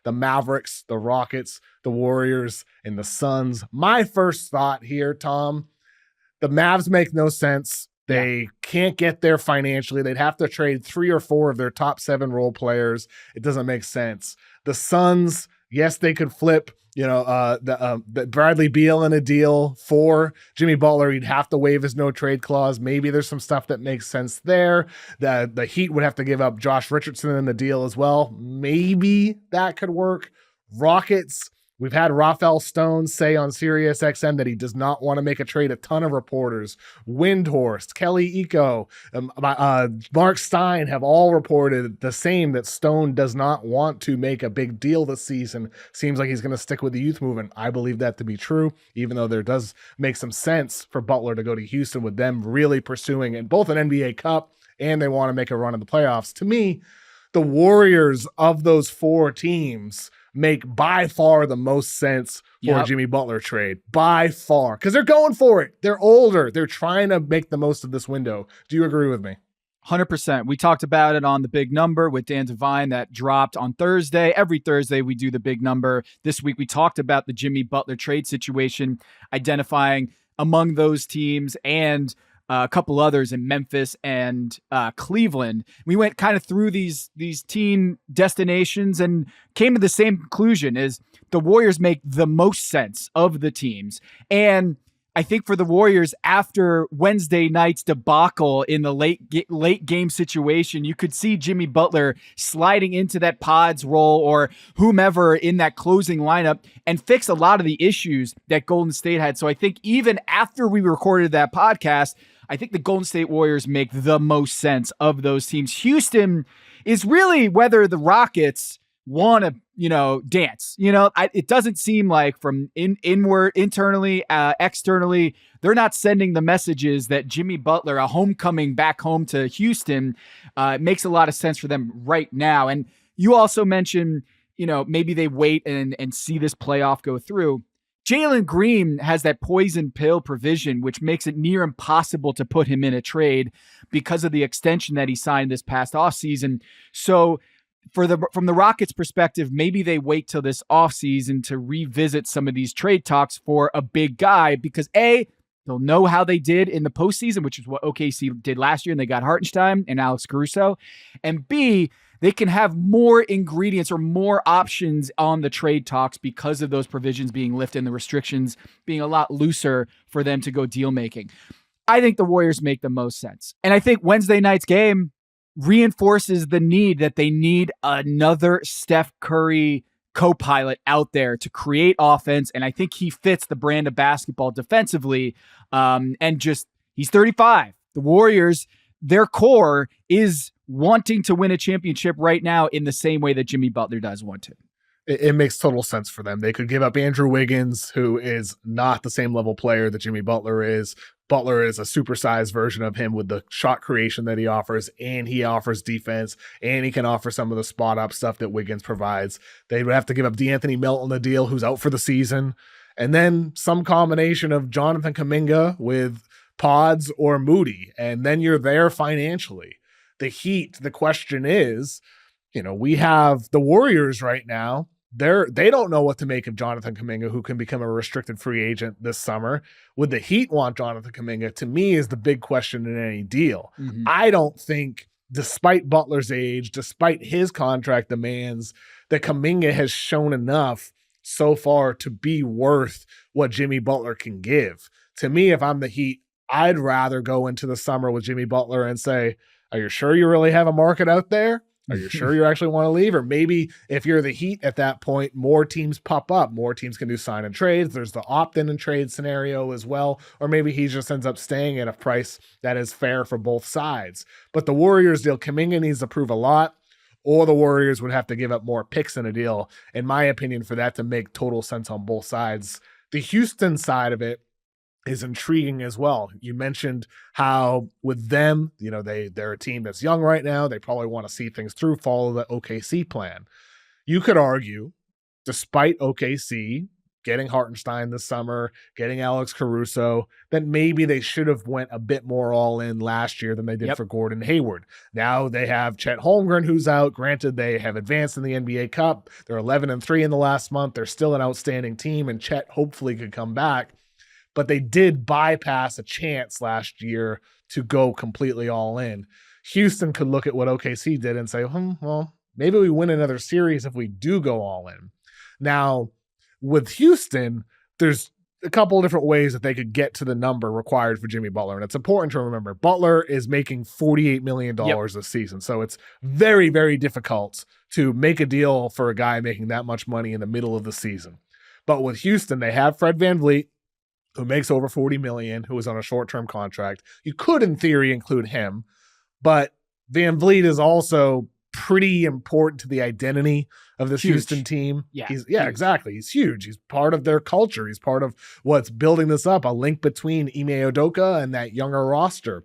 the Mavericks, the Rockets, the Warriors, and the Suns. My first thought here, Tom, the Mavs make no sense. They can't get there financially. They'd have to trade 3 or 4 of their top 7 role players. It doesn't make sense. The Suns, yes, they could flip, the Bradley Beal in a deal for Jimmy Butler. He'd have to waive his no trade clause. Maybe there's some stuff that makes sense there. The Heat would have to give up Josh Richardson in the deal as well. Maybe that could work. Rockets, we've had Rafael Stone say on Sirius XM that he does not want to make a trade. A ton of reporters, Windhorst, Kelly Iko, Mark Stein have all reported the same, that Stone does not want to make a big deal this season. Seems like he's going to stick with the youth movement. I believe that to be true, even though there does make some sense for Butler to go to Houston with them really pursuing in both an NBA Cup and they want to make a run in the playoffs. To me, the Warriors of those 4 teams make by far the most sense for a Jimmy Butler trade. By far. Because they're going for it. They're older. They're trying to make the most of this window. Do you agree with me? 100%. We talked about it on The Big Number with Dan Devine that dropped on Thursday. Every Thursday we do The Big Number. This week we talked about the Jimmy Butler trade situation, identifying among those teams and a couple others in Memphis and Cleveland. We went kind of through these team destinations and came to the same conclusion: is the Warriors make the most sense of the teams. And I think for the Warriors, after Wednesday night's debacle in the late game situation, you could see Jimmy Butler sliding into that Pods role or whomever in that closing lineup and fix a lot of the issues that Golden State had. So I think even after we recorded that podcast, I think the Golden State Warriors make the most sense of those teams. Houston is really whether the Rockets want to, dance. It doesn't seem like from internally, externally, they're not sending the messages that Jimmy Butler, a homecoming back home to Houston, makes a lot of sense for them right now. And you also mentioned, maybe they wait and see this playoff go through. Jalen Green has that poison pill provision, which makes it near impossible to put him in a trade because of the extension that he signed this past offseason. So from the Rockets' perspective, maybe they wait till this offseason to revisit some of these trade talks for a big guy because A, they'll know how they did in the postseason, which is what OKC did last year, and they got Hartenstein and Alex Caruso. And B, they can have more ingredients or more options on the trade talks because of those provisions being lifted and the restrictions being a lot looser for them to go deal making. I think the Warriors make the most sense. And I think Wednesday night's game reinforces the need that they need another Steph Curry co-pilot out there to create offense. And I think he fits the brand of basketball defensively. And just, he's 35. The Warriors, their core is wanting to win a championship right now in the same way that Jimmy Butler does want to. It makes total sense for them. They could give up Andrew Wiggins, who is not the same level player that Jimmy Butler is. Butler is a supersized version of him with the shot creation that he offers, and he offers defense, and he can offer some of the spot up stuff that Wiggins provides. They would have to give up DeAnthony Melton a deal, who's out for the season, and then some combination of Jonathan Kuminga with Pods or Moody, and then you're there financially. The Heat, the question is, we have the Warriors right now. They don't know what to make of Jonathan Kuminga, who can become a restricted free agent this summer. Would the Heat want Jonathan Kuminga? To me, is the big question in any deal. Mm-hmm. I don't think, despite Butler's age, despite his contract demands, that Kuminga has shown enough so far to be worth what Jimmy Butler can give. To me, if I'm the Heat, I'd rather go into the summer with Jimmy Butler and say, are you sure you really have a market out there? Are you sure you actually want to leave? Or maybe if you're the Heat at that point, more teams pop up. More teams can do sign and trades. There's the opt-in and trade scenario as well. Or maybe he just ends up staying at a price that is fair for both sides. But the Warriors deal, Kuminga needs to prove a lot, or the Warriors would have to give up more picks in a deal, in my opinion, for that to make total sense on both sides. The Houston side of it is intriguing as well. You mentioned how with them, they're a team that's young right now. They probably want to see things through, follow the OKC plan. You could argue, despite OKC getting Hartenstein this summer, getting Alex Caruso, then maybe they should have went a bit more all in last year than they did for Gordon Hayward. Now they have Chet Holmgren, who's out. Granted, they have advanced in the NBA Cup. They're 11-3 in the last month. They're still an outstanding team, and Chet hopefully could come back. But they did bypass a chance last year to go completely all in. Houston could look at what OKC did and say, well, maybe we win another series if we do go all in. Now, with Houston, there's a couple of different ways that they could get to the number required for Jimmy Butler. And it's important to remember, Butler is making $48 million this season. So it's very, very difficult to make a deal for a guy making that much money in the middle of the season. But with Houston, they have Fred VanVleet, who makes over $40 million, who is on a short-term contract. You could, in theory, include him, but VanVleet is also pretty important to the identity of this Houston team. Exactly. He's huge. He's part of their culture. He's part of what's building this up, a link between Ime Udoka and that younger roster.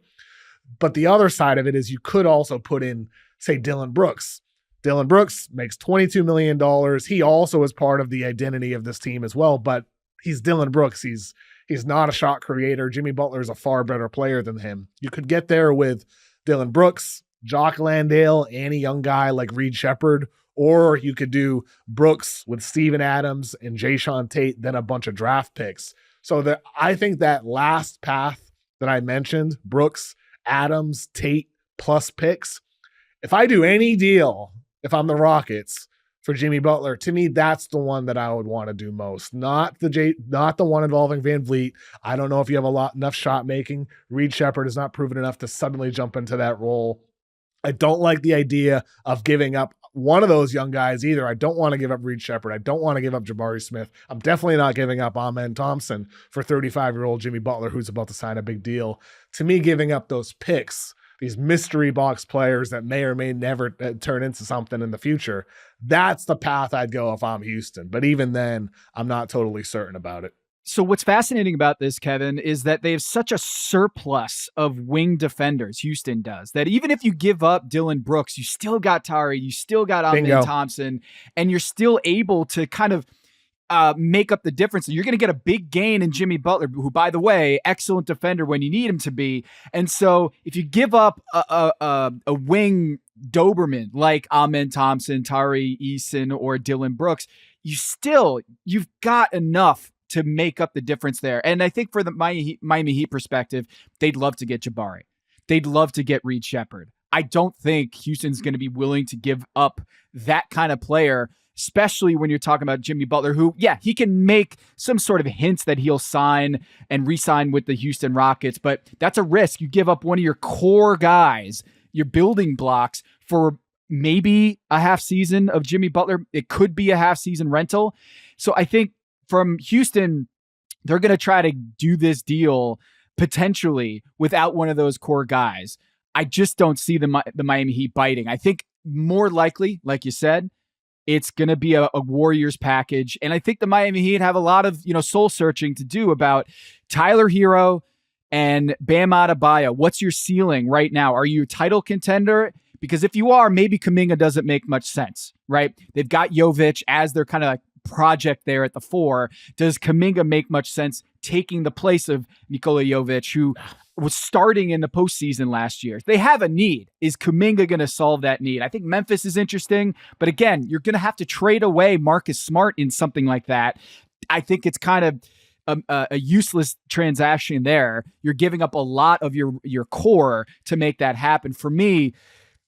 But the other side of it is you could also put in, say, Dillon Brooks. Dillon Brooks makes $22 million. He also is part of the identity of this team as well, but he's Dillon Brooks. He's not a shot creator. Jimmy Butler is a far better player than him. You could get there with Dillon Brooks, Jock Landale, and a young guy like Reed Shepherd, or you could do Brooks with Steven Adams and Jayshawn Tate, then a bunch of draft picks. So I think that last path that I mentioned, Brooks, Adams, Tate, plus picks, if I do any deal, if I'm the Rockets, for Jimmy Butler, to me, that's the one that I would want to do most. Not the one involving VanVleet. I don't know if you have enough shot making. Reed Shepherd has not proven enough to suddenly jump into that role. I don't like the idea of giving up one of those young guys either. I don't want to give up Reed Shepherd. I don't want to give up Jabari Smith. I'm definitely not giving up Amen Thompson for 35-year-old Jimmy Butler, who's about to sign a big deal. To me, giving up those picks, these mystery box players that may or may never turn into something in the future, that's the path I'd go if I'm Houston. But even then, I'm not totally certain about it. So what's fascinating about this, Kevin, is that they have such a surplus of wing defenders, Houston does, that even if you give up Dillon Brooks, you still got Tari, you still got Amen Thompson, and you're still able to kind of make up the difference. You're going to get a big gain in Jimmy Butler, who, by the way, excellent defender when you need him to be. And so if you give up a wing Doberman like Amen Thompson, Tari Eason, or Dillon Brooks, you've got enough to make up the difference there. And I think for the Miami Heat perspective, they'd love to get Jabari. They'd love to get Reed Shepherd. I don't think Houston's going to be willing to give up that kind of player, especially when you're talking about Jimmy Butler, who, he can make some sort of hints that he'll sign and re-sign with the Houston Rockets, but that's a risk. You give up one of your core guys, your building blocks, for maybe a half season of Jimmy Butler. It could be a half season rental. So I think from Houston, they're going to try to do this deal potentially without one of those core guys. I just don't see the Miami Heat biting. I think more likely, like you said, it's going to be a Warriors package. And I think the Miami Heat have a lot of, soul searching to do about Tyler Hero and Bam Adebayo. What's your ceiling right now? Are you a title contender? Because if you are, maybe Kuminga doesn't make much sense, right? They've got Jovic as their kind of like project there at the 4. Does Kuminga make much sense taking the place of Nikola Jovic, who was starting in the postseason last year? They have a need. Is Kuminga going to solve that need? I think Memphis is interesting, but again, you're going to have to trade away Marcus Smart in something like that. I think it's kind of a useless transaction there. You're giving up a lot of your core to make that happen. For me,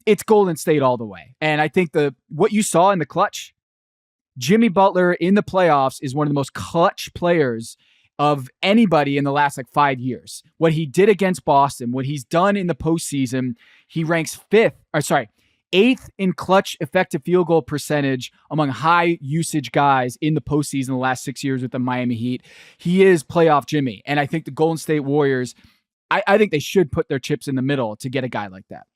it's Golden State all the way. And I think what you saw in the clutch, Jimmy Butler in the playoffs is one of the most clutch players of anybody in the last 5 years. What he did against Boston, what he's done in the postseason, he ranks 8th in clutch effective field goal percentage among high usage guys in the postseason the last 6 years with the Miami Heat. He is playoff Jimmy. And I think the Golden State Warriors, I think they should put their chips in the middle to get a guy like that.